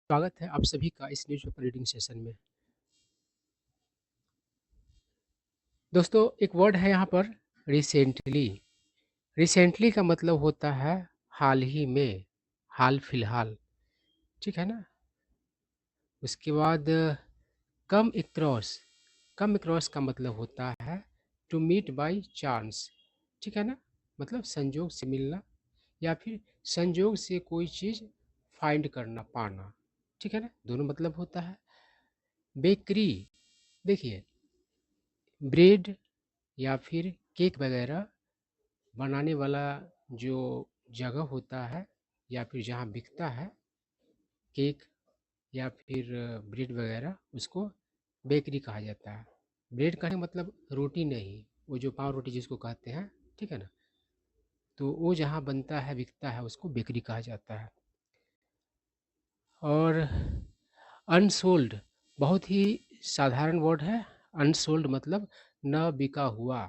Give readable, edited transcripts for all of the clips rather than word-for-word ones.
स्वागत है आप सभी का इस न्यूज़पेपर रीडिंग सेशन में। दोस्तों एक वर्ड है यहाँ पर रिसेंटली। रिसेंटली का मतलब होता है हाल ही में, हाल फिलहाल, ठीक है ना? उसके बाद कम अक्रॉस। कम अक्रॉस का मतलब होता है टू मीट बाय चांस, ठीक है ना? मतलब संजोग से मिलना या फिर संजोग से कोई चीज़ फाइंड करना, पाना, ठीक है ना? दोनों मतलब होता है। बेकरी, देखिए ब्रेड या फिर केक वगैरह बनाने वाला जो जगह होता है या फिर जहाँ बिकता है केक या फिर ब्रेड वगैरह, उसको बेकरी कहा जाता है। ब्रेड कहने का मतलब रोटी नहीं, वो जो पाव रोटी जिसको कहते हैं, ठीक है ना? तो वो जहाँ बनता है बिकता है उसको बेकरी कहा जाता है। और अनसोल्ड बहुत ही साधारण वर्ड है। अनसोल्ड मतलब न बिका हुआ।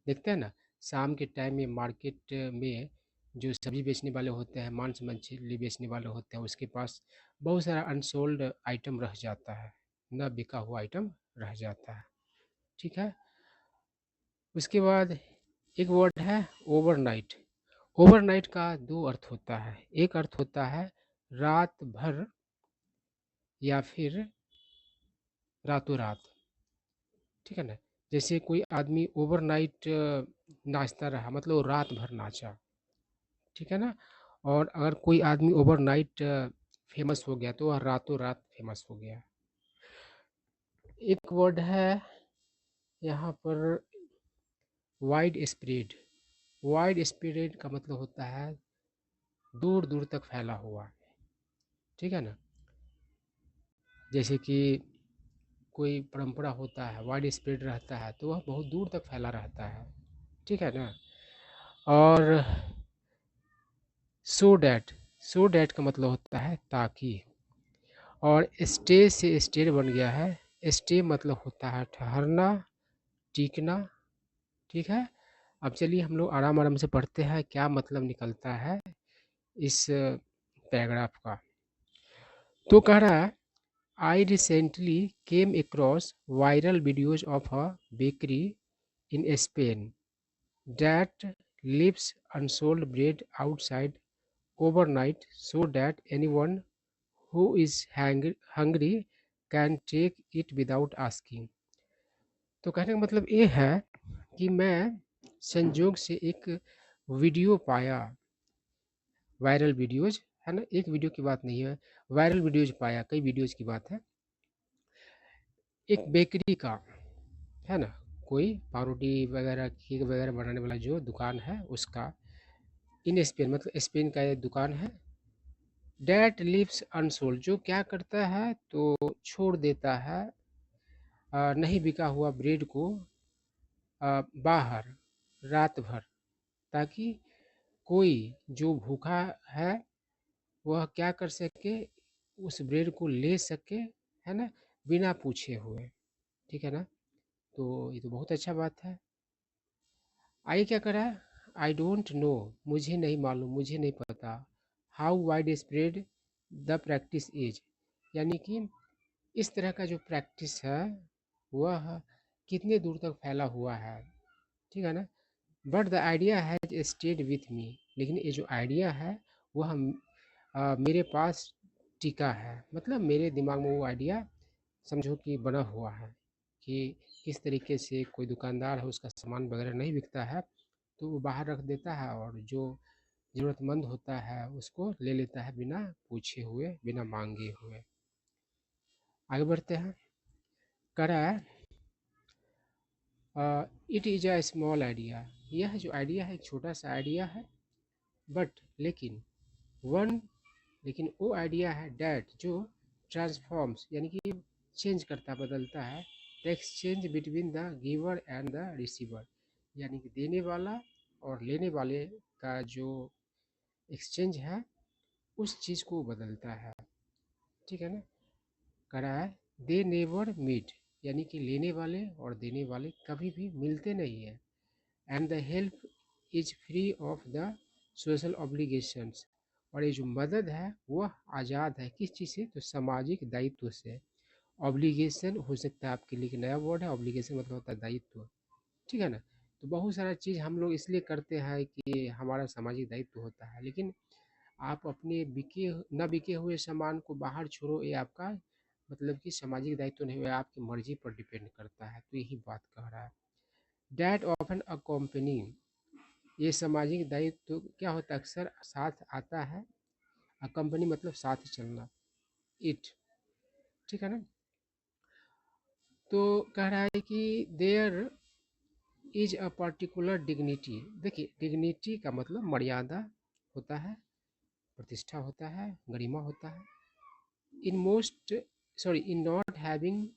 देखते हैं ना, शाम के टाइम में मार्केट में जो सब्जी बेचने वाले होते हैं, मांस मछली बेचने वाले होते हैं, उसके पास बहुत सारा अनसोल्ड आइटम रह जाता है, न बिका हुआ आइटम रह जाता है, ठीक है। उसके बाद एक वर्ड है ओवरनाइट। ओवरनाइट का दो अर्थ होता है। एक अर्थ होता है रात भर या फिर रातों रात, ठीक है ना? जैसे कोई आदमी ओवरनाइट नाचता रहा, मतलब वो रात भर नाचा, ठीक है ना? और अगर कोई आदमी ओवरनाइट फेमस हो गया तो वह रातों रात फेमस हो गया। एक वर्ड है यहाँ पर वाइड स्प्रेड। वाइड स्प्रेड का मतलब होता है दूर दूर तक फैला हुआ, ठीक है ना? जैसे कि कोई परंपरा होता है, वाइड स्प्रेड रहता है तो वह बहुत दूर तक फैला रहता है, ठीक है ना? और सो डैट का मतलब होता है ताकि। और स्टे से स्टेड बन गया है। स्टे मतलब होता है ठहरना, टिकना, ठीक है। अब चलिए हम लोग आराम आराम से पढ़ते हैं क्या मतलब निकलता है इस पैराग्राफ का। तो कह रहा है I recently came across viral videos of a bakery in Spain that leaves unsold bread outside overnight so that anyone who is hungry can take it without asking। तो कहने का मतलब ये है कि मैं संजोग से एक वीडियो पाया, वायरल वीडियोज है ना, एक वीडियो की बात नहीं है, वायरल वीडियोज पाया, कई वीडियोज की बात है। एक बेकरी का, है ना, कोई पावरोटी वगैरह केक वगैरह बनाने वाला जो दुकान है उसका, इन स्पेन मतलब स्पेन का ये दुकान है। डैट लिव्स अनसोल्ड जो क्या करता है तो छोड़ देता है नहीं बिका हुआ ब्रेड को बाहर रात भर, ताकि कोई जो भूखा है वह क्या कर सके, उस ब्रेड को ले सके, है ना, बिना पूछे हुए, ठीक है ना? तो ये तो बहुत अच्छा बात है। आई क्या करा, आई डोंट नो, मुझे नहीं मालूम, मुझे नहीं पता, how wide spread the practice is, यानी कि इस तरह का जो प्रैक्टिस है वह कितने दूर तक फैला हुआ है, ठीक है ना? But the idea has stayed with me, लेकिन ये जो आइडिया है वह मेरे पास टिका है, मतलब मेरे दिमाग में वो आइडिया समझो कि बना हुआ है कि किस तरीके से कोई दुकानदार है उसका सामान वगैरह नहीं बिकता है तो वो बाहर रख देता है और जो ज़रूरतमंद होता है उसको ले लेता है बिना पूछे हुए, बिना मांगे हुए। आगे बढ़ते हैं। करा it is a small idea, यह जो आइडिया है एक छोटा सा आइडिया है, बट लेकिन वन, लेकिन वो आइडिया है डैट जो ट्रांसफॉर्म्स, यानी कि चेंज करता, बदलता है the exchange between the giver and the receiver, यानी कि देने वाला और लेने वाले का जो एक्सचेंज है उस चीज़ को बदलता है, ठीक है ना? करा है दे नेवर मीट, यानी कि लेने वाले और देने वाले कभी भी मिलते नहीं हैं। And the help is free of the social obligations, और ये जो मदद है वह आज़ाद है किस चीज़ से, तो सामाजिक दायित्व से। ऑब्लिगेशन हो सकता है आपके लिए, एक नया वर्ड है, ऑब्लिगेशन मतलब होता है दायित्व, ठीक है ना। तो बहुत सारा चीज़ हम लोग इसलिए करते हैं कि हमारा सामाजिक दायित्व होता है, लेकिन आप अपने न बिके हुए सामान को बाहर छोड़ो, ये आपका मतलब कि सामाजिक दायित्व नहीं हुआ, आपकी मर्जी पर डिपेंड करता है, तो यही बात कह रहा है। डैट ऑफन अ कंपनी, ये सामाजिक दायित्व क्या होता है, अक्सर साथ आता है। अ कंपनी मतलब साथ चलना, इट, ठीक है ना। तो कह रहा है कि there is a particular dignity, देखिए डिग्निटी का मतलब मर्यादा होता है, प्रतिष्ठा होता है, गरिमा होता है। In most sorry in not having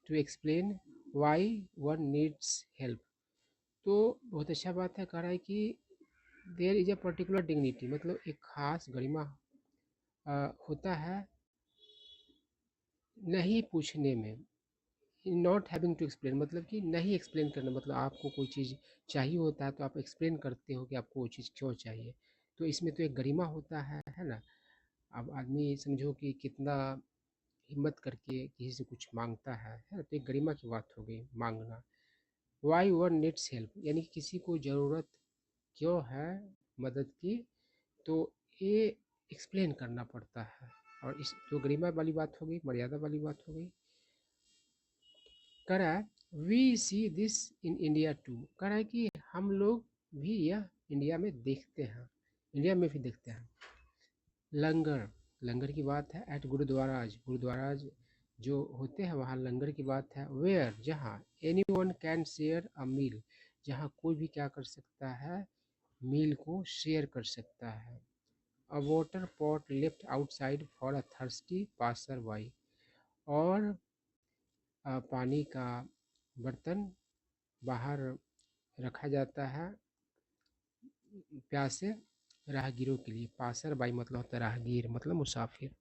to explain why one needs help. तो बहुत अच्छा बात है, कह रहा है कि there is a particular dignity मतलब एक खास गरिमा होता है नहीं पूछने में। नॉट हैविंग टू एक्सप्लेन मतलब कि नहीं एक्सप्लेन करना, मतलब आपको कोई चीज़ चाहिए होता है तो आप एक्सप्लेन करते हो कि आपको वो चीज़ क्यों चाहिए। तो इसमें तो एक गरिमा होता है ना। अब आदमी समझो कि कितना हिम्मत करके किसी से कुछ मांगता है ना, तो एक गरिमा की बात हो गई मांगना। वाई वन नीड्स हेल्प यानी कि किसी को ज़रूरत क्यों है मदद की, तो ये एक्सप्लेन करना पड़ता है। और इस तो गरिमा वाली बात हो गई, मर्यादा वाली बात हो गई। कह रहा है we see this in India too, कह रहा है कि हम लोग भी यह इंडिया में देखते हैं, इंडिया में भी देखते हैं। लंगर, लंगर की बात है। एट गुरुद्वाराज, गुरुद्वाराज जो होते हैं वहाँ लंगर की बात है। वेयर, जहाँ anyone can share a meal, जहाँ कोई भी क्या कर सकता है, मील को शेयर कर सकता है। अ water pot left outside for a thirsty passer by, और पानी का बर्तन बाहर रखा जाता है प्यासे राहगीरों के लिए। पासर बाई मतलब होता है राहगीर, मतलब मुसाफिर।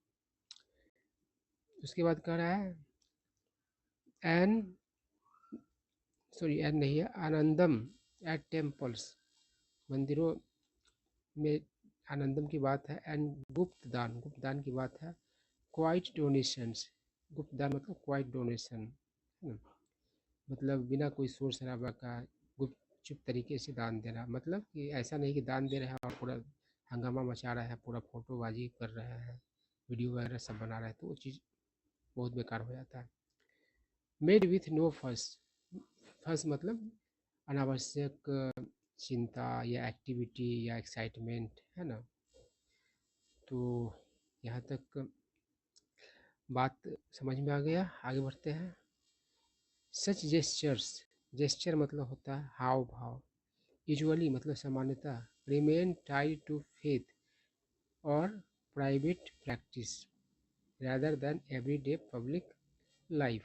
उसके बाद कह रहा है एन सॉरी एन नहीं है, आनंदम एट टेम्पल्स, मंदिरों में आनंदम की बात है। एंड गुप्त दान, गुप्त दान की बात है। क्वाइट डोनेशंस, गुप्त दान मतलब क्वाइट डोनेशन है ना, मतलब बिना कोई शोर शराबा का गुप्त चुप तरीके से दान देना, मतलब कि ऐसा नहीं कि दान दे रहे हैं और पूरा हंगामा मचा रहा है, पूरा फोटोबाजी कर रहे हैं, वीडियो वगैरह सब बना रहे हैं, तो वो चीज़ बहुत बेकार हो जाता है। मेड विथ नो फस, फस मतलब अनावश्यक चिंता या एक्टिविटी या एक्साइटमेंट है ना। तो यहाँ तक बात समझ में आ गया, आगे बढ़ते हैं। सच जेस्चर्स, जेस्चर मतलब होता है हाव भाव। यूजुअली मतलब सामान्यतः। रिमेन टाइड टू फेथ और private practice rather than everyday public life.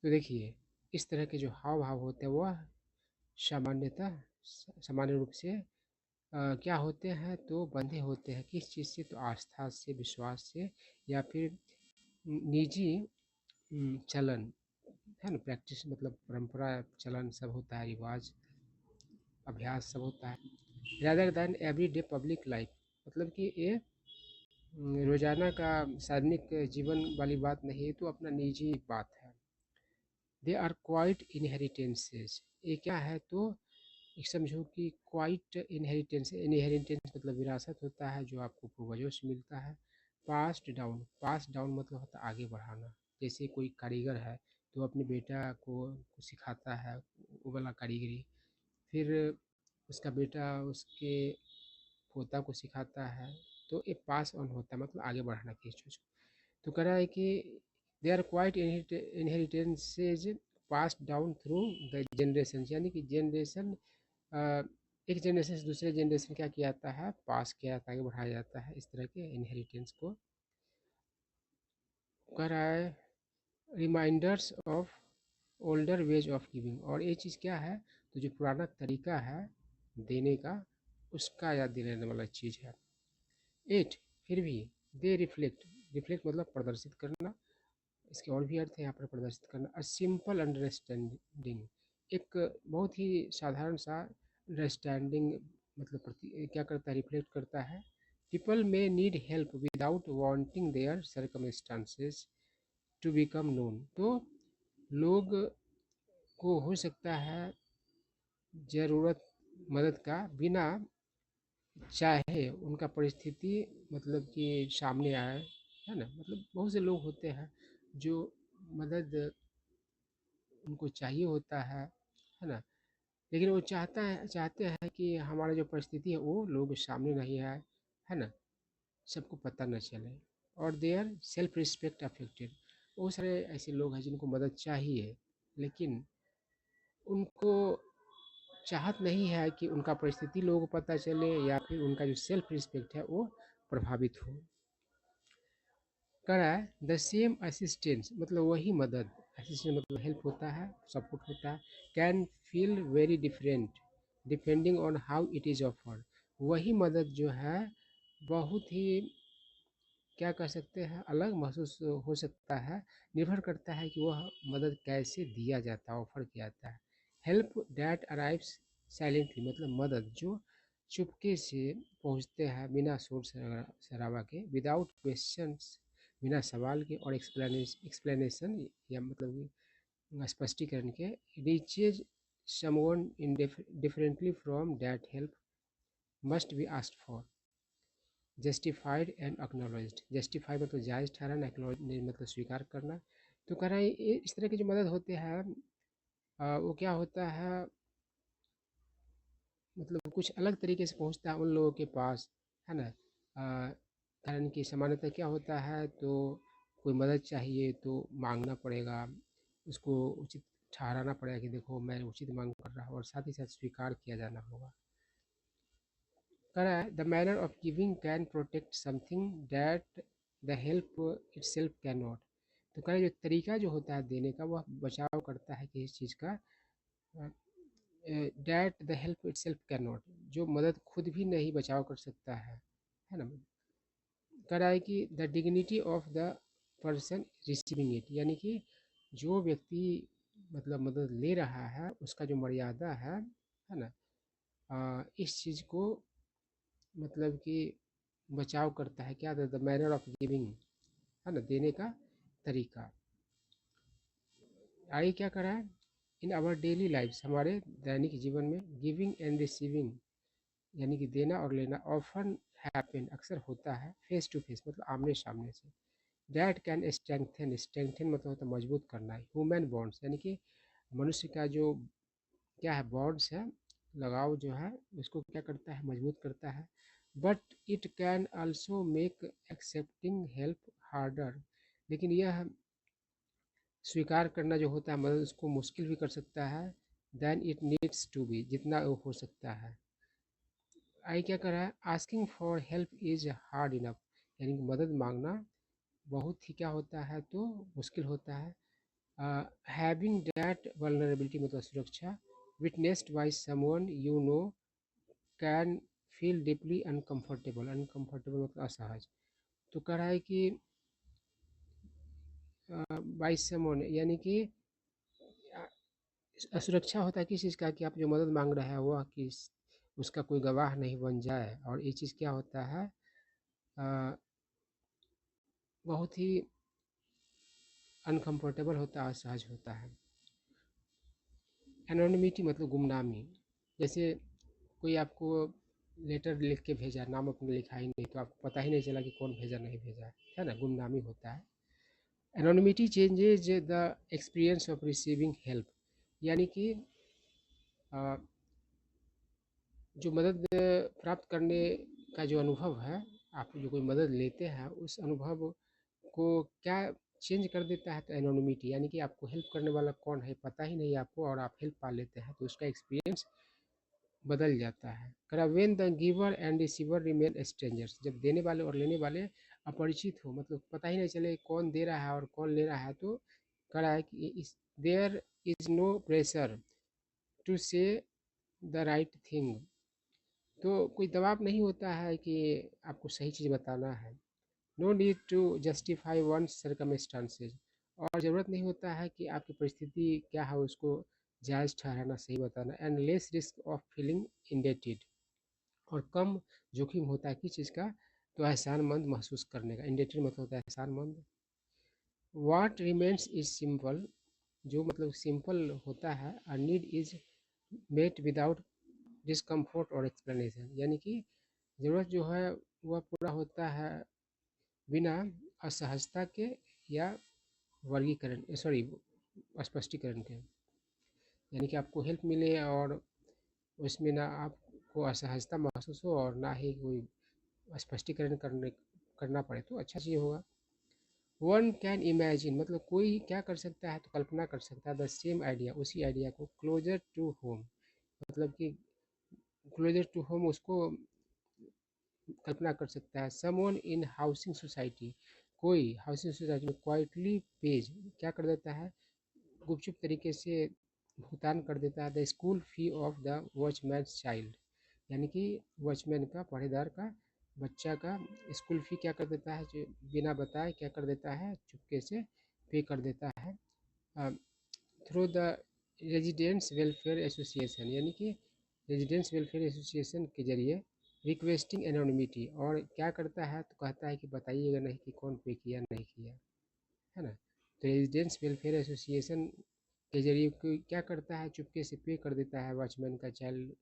तो देखिए इस तरह के जो हाव भाव होते हैं वह सामान्यतः सामान्य रूप से क्या होते हैं, तो बंधे होते हैं किस चीज़ से, तो आस्था से, विश्वास से, या फिर निजी चलन है ना। प्रैक्टिस मतलब परंपरा, चलन सब होता है, रिवाज, अभ्यास सब होता है। rather than everyday public life मतलब कि ये रोजाना का सार्वजनिक जीवन वाली बात नहीं है, तो अपना निजी बात है। दे आर क्वाइट इनहेरिटेंसेस, ये क्या है, तो एक समझो कि क्वाइट इनहेरिटेंस, इनहेरिटेंस मतलब विरासत होता है जो आपको पूर्वजों से मिलता है। पास्ड डाउन, पास डाउन मतलब होता है आगे बढ़ाना। जैसे कोई कारीगर है तो अपने बेटा को सिखाता है वो वाला कारीगरी, फिर उसका बेटा उसके पोता को सिखाता है, तो ये पास ऑन होता है मतलब आगे बढ़ाना किसी चीज़ को। तो कह रहा है कि they are quite inheritances passed down through the generation, यानी कि जनरेशन एक जनरेशन से दूसरे जनरेशन क्या किया जाता है, पास किया जाता है, आगे बढ़ाया जाता है, इस तरह के इनहेरिटेंस को कह रहा है। Reminders of older ways of giving, और ये चीज़ क्या है, तो जो पुराना तरीका है देने का उसका याद दिलाने वाला चीज़ है। एट, फिर भी दे रिफ्लेक्ट, रिफ्लेक्ट मतलब प्रदर्शित करना, इसके और भी अर्थ है यहाँ पर प्रदर्शित करना। अ सिंपल अंडरस्टैंडिंग, एक बहुत ही साधारण सा अंडरस्टैंडिंग मतलब क्या करता है, रिफ्लेक्ट करता है people may need help without wanting their circumstances to become known. तो लोग को हो सकता है ज़रूरत मदद का बिना चाहे उनका परिस्थिति मतलब कि सामने आए, है ना? मतलब बहुत से लोग होते हैं जो मदद उनको चाहिए होता है ना? लेकिन वो चाहते हैं कि हमारा जो परिस्थिति है वो लोग सामने नहीं आए, है ना? सबको पता न चले और देयर सेल्फ रिस्पेक्ट अफेक्टेड। बहुत सारे ऐसे लोग हैं जिनको मदद चाहिए, लेकिन उनको चाहत नहीं है कि उनका परिस्थिति लोगों को पता चले या फिर उनका जो सेल्फ रिस्पेक्ट है वो प्रभावित हो। कह रहा है द सेम असिस्टेंस मतलब वही मदद, असिस्टेंस मतलब हेल्प होता है, सपोर्ट होता है, can feel very different depending on how it is offered. वही मदद जो है बहुत ही क्या कह सकते हैं अलग महसूस हो सकता है, निर्भर करता है कि वह मदद कैसे दिया जाता है, ऑफर किया जाता है। हेल्प डैट अराइव्स साइलेंटली मतलब मदद जो चुपके से पहुंचते हैं बिना शोर शराबा के, विदाउट क्वेश्चंस बिना सवाल के और एक्सप्लेनेशन या मतलब स्पष्टीकरण के, reaches someone in differently from that help must be asked for, justified and acknowledged. Justify मतलब जायज़ ठहराना, एक्नॉलेज मतलब स्वीकार करना। तो कह रहा है इस तरह के जो मदद होते हैं वो क्या होता है मतलब कुछ अलग तरीके से पहुंचता है उन लोगों के पास, है ना? कारण कि सामान्यतः क्या होता है तो कोई मदद चाहिए तो मांगना पड़ेगा, उसको उचित ठहराना पड़ेगा कि देखो मैं उचित मांग कर रहा हूँ और साथ ही साथ स्वीकार किया जाना होगा। कह रहा है the manner of giving can protect something that the help itself can not. तो कह रहा है जो तरीका जो होता है देने का वह बचाव करता है किसी चीज़ का, that the help itself can not, जो मदद खुद भी नहीं बचाव कर सकता है ना? कह रहा है कि the dignity of the person receiving it, यानी कि जो व्यक्ति मतलब मदद ले रहा है उसका जो मर्यादा है ना? इस चीज़ को मतलब कि बचाव करता है क्या, द मैनर ऑफ गिविंग, है ना? देने का तरीका। आगे क्या करा है इन आवर डेली लाइफ, हमारे दैनिक जीवन में गिविंग एंड रिसीविंग यानी कि देना और लेना ऑफन हैपन अक्सर होता है फेस टू फेस मतलब आमने सामने से। डैट कैन स्ट्रेंथन, स्ट्रेंथन मतलब होता है मजबूत करना है, ह्यूमन बॉन्ड्स यानी कि मनुष्य का जो क्या है बॉन्ड्स है, लगाव जो है उसको क्या करता है मजबूत करता है। But it can also make accepting help harder, लेकिन यह स्वीकार करना जो होता है मदद उसको मुश्किल भी कर सकता है, then it needs to be जितना वो हो सकता है। आई क्या कर रहा है asking for help is hard enough, यानी कि मदद मांगना बहुत ही क्या होता है तो मुश्किल होता है। हैविंग दैट वल्नरेबिलिटी मतलब सुरक्षा, witnessed by someone you know can feel deeply uncomfortable, uncomfortable मतलब असहज। तो कह रहा है कि बाय समवन यानी कि असुरक्षा होता है किस चीज़ का कि आप जो मदद मांग रहे हैं वह किस उसका कोई गवाह नहीं बन जाए, और ये चीज़ क्या होता है अ, बहुत ही अनकंफर्टेबल होता है, असहज होता है। एनोनिमिटी मतलब गुमनामी, जैसे कोई आपको लेटर लिख के भेजा, नाम अपना लिखा ही नहीं तो आपको पता ही नहीं चला कि कौन भेजा नहीं भेजा, है ना? गुमनामी होता है। Anonymity changes the experience of receiving help, यानी कि अ, जो मदद प्राप्त करने का जो अनुभव है, आप जो कोई मदद लेते हैं उस अनुभव को क्या चेंज कर देता है, तो एनोनिमिटी यानी कि आपको हेल्प करने वाला कौन है पता ही नहीं आपको और आप हेल्प पा लेते हैं तो उसका एक्सपीरियंस बदल जाता है। करा when the giver and receiver remain strangers, जब देने वाले और लेने वाले अपरिचित हो मतलब पता ही नहीं चले कौन दे रहा है और कौन ले रहा है, तो करा है कि इस there is no pressure to say the right thing, तो कोई दबाव नहीं होता है कि आपको सही चीज़ बताना है। No need to justify one circumstances, और ज़रूरत नहीं होता है कि आपकी परिस्थिति क्या है उसको जायज़ ठहराना, सही बताना। And less risk of feeling indebted, और कम जोखिम होता है किस चीज़ का, तो एहसानमंद महसूस करने का, इंडेटेड मतलब होता है एहसानमंद। वाट रिमेन्स इज सिंपल, जो मतलब सिंपल होता है। A need is met without discomfort और एक्सप्लेनेशन, यानी कि ज़रूरत जो है वह पूरा होता है बिना असहजता के या वर्गीकरण सॉरी स्पष्टीकरण के, यानी कि आपको हेल्प मिले और उसमें ना आपको असहजता महसूस हो और ना ही कोई स्पष्टीकरण करना पड़े, तो अच्छा चीज़ होगा। वन कैन इमेजिन मतलब कोई क्या कर सकता है, तो कल्पना कर सकता है द सेम आइडिया, उसी आइडिया को, क्लोजर टू होम, मतलब कि क्लोजर टू होम उसको कल्पना कर सकता है। समवन इन हाउसिंग सोसाइटी, कोई हाउसिंग सोसाइटी में क्वाइटली पेज क्या कर देता है, गुपचुप तरीके से भुगतान कर देता है the school fee of the watchman child, यानी कि वॉचमैन का, पहरेदार का बच्चा का स्कूल फी क्या कर देता है, जो बिना बताए क्या कर देता है, चुपके से पे कर देता है through the residents welfare association, यानी कि रेजिडेंट्स वेलफेयर एसोसिएशन के जरिए रिक्वेस्टिंग एनोनिमिटी, और क्या करता है तो कहता है कि बताइएगा नहीं कि कौन पे किया नहीं किया, है ना। तो रेजिडेंट्स वेलफेयर एसोसिएशन के जरिए कोई क्या करता है, चुपके से पे कर देता है वॉचमैन का चाइल्ड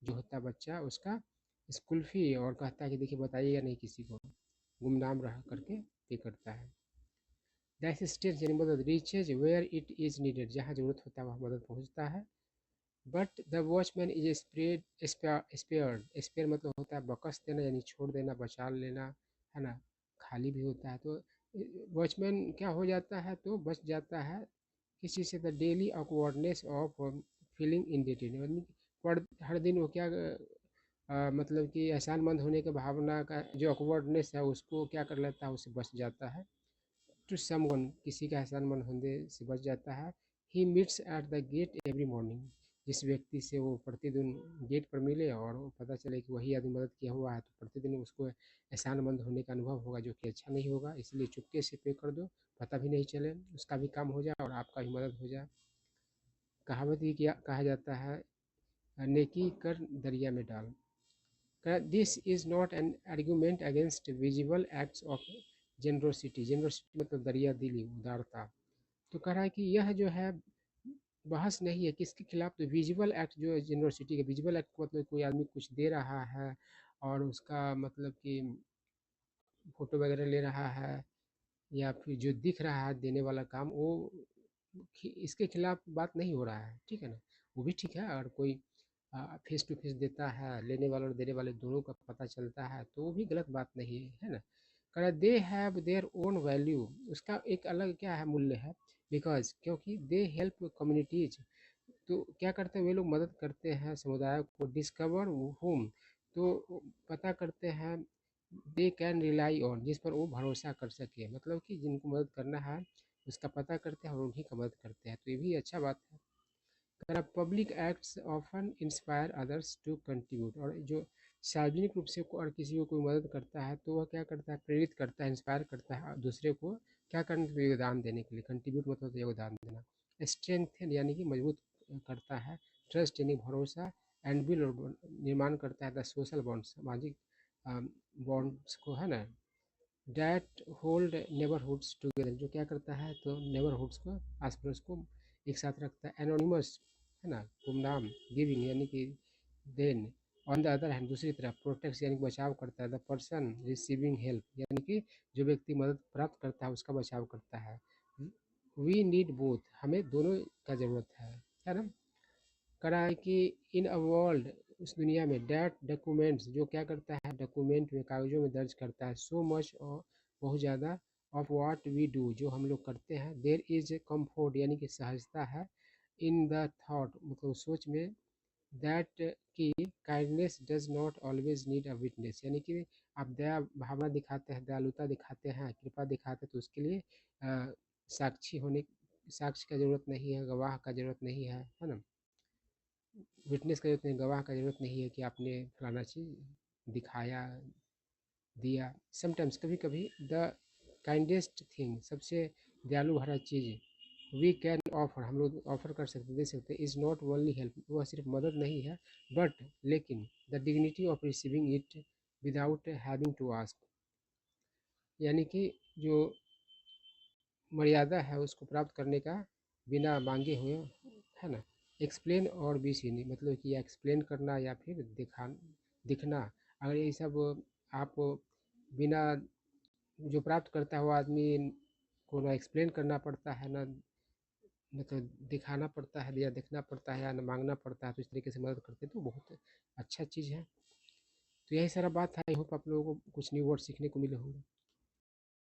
जो होता है बच्चा उसका स्कूल फी, और कहता है कि देखिए बताइएगा नहीं किसी को, गुमनाम रह करके पे करता है। द असिस्टेंस यानी मदद, reaches where it is needed, जहाँ ज़रूरत होता है वहाँ मदद पहुँचता है। But the watchman is spare मतलब होता है बकस देना, यानी छोड़ देना, बचा लेना, है ना, खाली भी होता है। तो वॉचमैन क्या हो जाता है, तो बच जाता है किसी से the daily awkwardness of feeling indebted, यानी हर दिन वो क्या मतलब कि एहसानमंद होने की भावना का जो ऑकवर्डनेस है उसको क्या कर लेता है, उससे बच जाता है। टू समवन किसी का एहसानमंद होने से बच जाता है। He meets at the get every morning, जिस व्यक्ति से वो प्रतिदिन गेट पर मिले और वो पता चले कि वही आदमी मदद किया हुआ है, तो प्रतिदिन उसको एहसानमंद होने का अनुभव होगा, जो कि अच्छा नहीं होगा, इसलिए चुपके से पे कर दो, पता भी नहीं चले, उसका भी काम हो जाए और आपका भी मदद हो जाए। कहावत ही क्या कहा जाता है, नेकी कर दरिया में डाल। This is not an argument against visible acts of generosity, generosity मतलब दरिया दिली, उदारता। तो कह रहा है कि यह जो है बहस नहीं है किसके खिलाफ, तो विजुअल एक्ट जो यूनिवर्सिटी का विजुअल एक्ट मतलब कोई आदमी कुछ दे रहा है और उसका मतलब कि फोटो वगैरह ले रहा है, या फिर जो दिख रहा है देने वाला काम, वो इसके खिलाफ बात नहीं हो रहा है, ठीक है ना। वो भी ठीक है, अगर कोई फेस टू फेस देता है, लेने वाले और देने वाले दोनों का पता चलता है, तो वो भी गलत बात नहीं है, है ना। कह they have their own value, उसका एक अलग क्या है, मूल्य है। बिकॉज क्योंकि दे हेल्प कम्युनिटीज, तो क्या करते हैं वे लोग, मदद करते हैं समुदाय को। डिस्कवर होम, तो पता करते हैं दे कैन रिलाई ऑन, जिस पर वो भरोसा कर सके, मतलब कि जिनको मदद करना है उसका पता करते हैं और उन्हीं का मदद करते हैं, तो ये भी अच्छा बात है। अगर public acts often inspire others to contribute, और जो सार्वजनिक रूप से और किसी को कोई मदद करता है तो वह क्या करता है, प्रेरित करता है, इंस्पायर करता है दूसरे को क्या करने के लिए, योगदान देने के लिए। कंट्रीब्यूट मतलब योगदान देना। स्ट्रेंथ यानी कि मजबूत करता है। ट्रस्ट यानी भरोसा। एंड बिल निर्माण करता है द सोशल बॉन्ड, सामाजिक बॉन्ड्स को, है ना। डैट होल्ड नेबरहुड्स टुगेदर, जो क्या करता है तो नेबरहुड्स को, आस पड़ोस को एक साथ रखता है। एनोनिमस, है ना, गुमनाम। गिविंग यानी कि देन। ऑन द अदर हैंड दूसरी तरफ, प्रोटेक्ट यानी कि बचाव करता है। द पर्सन रिसीविंग हेल्प यानी कि जो व्यक्ति मदद प्राप्त करता है उसका बचाव करता है। वी नीड बोथ, हमें दोनों का ज़रूरत है ना। करा है कि इन अ वर्ल्ड, उस दुनिया में, डैट डॉक्यूमेंट्स जो क्या करता है, डॉक्यूमेंट में, कागजों में दर्ज करता है, सो मच और बहुत ज़्यादा, ऑफ वाट वी डू जो हम लोग करते हैं। देर इज़ कम्फर्ट यानी कि सहजता है, इन द थाट मतलब सोच में, दैट कि kindness does not always need a witness, यानी कि आप दया भावना दिखाते हैं, दयालुता दिखाते हैं, कृपा दिखाते हैं, तो उसके लिए साक्षी होने, साक्ष्य का ज़रूरत नहीं है, गवाह का ज़रूरत नहीं है ना। विटनेस का ज़रूरत नहीं, गवाह का ज़रूरत नहीं है कि आपने फलाना चीज़ दिखाया, दिया। समटाइम्स कभी कभी द काइंडेस्ट थिंग सबसे दयालु भरा चीज़ वी कैन ऑफर हम लोग ऑफर कर सकते, दे सकते, इज़ नॉट ओनली हेल्प, वह सिर्फ मदद नहीं है, बट लेकिन the dignity of receiving it without having to ask, यानी कि जो मर्यादा है उसको प्राप्त करने का बिना मांगे हुए, है ना। एक्सप्लेन और बी सीनिंग मतलब कि या एक्सप्लेन करना या फिर दिखना। अगर ये सब आप बिना, जो प्राप्त करता है वो आदमी को ना एक्सप्लेन करना पड़ता है, ना मतलब दिखाना पड़ता है या देखना पड़ता है या ना मांगना पड़ता है, तो इस तरीके से मदद करते हैं तो बहुत अच्छा चीज़ है। तो यही सारा बात था। आई होप आप लोगों को कुछ न्यू वर्ड सीखने को मिले होंगे।